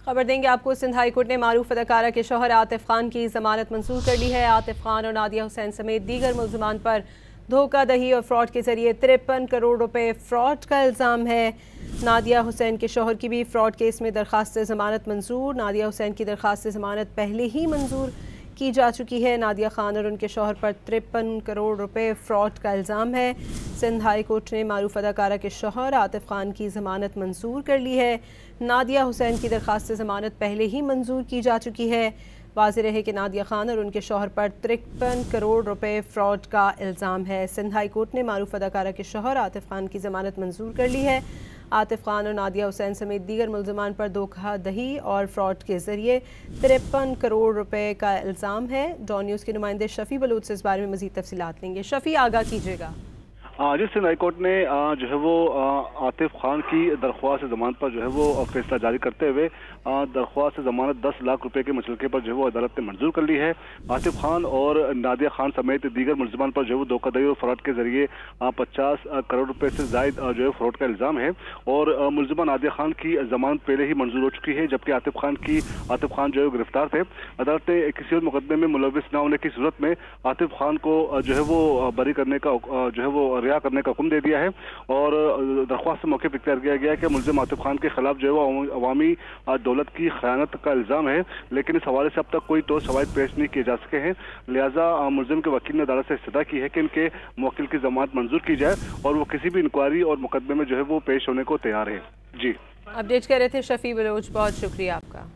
खबर देंगे आपको। सिंध हाई कोर्ट ने मारूफ अदाकारा के शौहर आतिफ खान की जमानत मंजूर कर ली है। आतिफ खान और नादिया हुसैन समेत दीगर मुल्ज़िमान पर धोखाधड़ी और फ्रॉड के जरिए 53 करोड़ रुपए फ्रॉड का इल्ज़ाम है। नादिया हुसैन के शौहर की भी फ्रॉड केस में दरख्वास्त ज़मानत मंजूर। नादिया हुसैन की दरख्वास्त ज़मानत पहले ही मंजूर की जा चुकी है। नादिया खान और उनके शौहर पर 53 करोड़ रुपए फ्रॉड का इल्ज़ाम है। सिंध हाई कोर्ट ने मारूफ अदाकारा के शौहर आतिफ खान की ज़मानत मंजूर कर ली है। नादिया हुसैन की दरख्वास्त ज़मानत पहले ही मंजूर की जा चुकी है। वाज़ेह रहे कि नादिया खान और उनके शौहर पर 53 करोड़ रुपए फ्रॉड का इल्ज़ाम है। सिंध हाई कोर्ट ने मारूफ अदाकारा के शौहर आतिफ खान की ज़मानत मंजूर कर ली है। आतिफ खान और नादिया हुसैन समेत दीगर मुल्ज़िमान पर धोखाधड़ी और फ्रॉड के जरिए 53 करोड़ रुपए का इल्ज़ाम है। डॉन न्यूज़ के नुमाइंदे शफ़ी बलूच से इस बारे में मज़ीद तफ़सीलात लेंगे। शफ़ी, आगाह कीजिएगा। जी, सिंध हाई कोर्ट ने जो है वो आतिफ खान की दरख्वास्त जमानत पर जो है वो फैसला जारी करते हुए दरख्वास्त जमानत 10 लाख रुपए के मसलके पर जो है वो अदालत ने मंजूर कर ली है। आतिफ खान और नादिया खान समेत दीगर मुल्ज़िमान पर जो है वो धोखाधड़ी और फ्रॉड के जरिए 50 करोड़ रुपए से जायद जो है फ्रॉड का इल्ज़ाम है। और मुल्ज़िमा नादिया खान की जमानत पहले ही मंजूर हो चुकी है, जबकि आतिफ खान जो है गिरफ्तार थे। अदालत ने किसी और मुकदमे में मुलविस न होने की सूरत में आतिफ खान को जो है वो बरी करने का जो है वो रिहा करने का हुक्म दे दिया है। और दरख्वास्त से मौके पर इख्तियार किया गया है कि मुल्ज़िम आतिफ खान के खिलाफ जो है वो अवामी दौलत की खयानत का इल्ज़ाम है, लेकिन इस हवाले से अब तक कोई ठोस शवाहिद पेश नहीं किए जा सके हैं। लिहाजा मुल्ज़िम के वकील ने अदालत से इस्तदा की है कि इनके मुवक्किल की जमानत मंजूर की जाए और वो किसी भी इंक्वायरी और मुकदमे में जो है वो पेश होने को तैयार है। जी, अपडेट कर रहे थे शफ़ी बलोच, बहुत शुक्रिया आपका।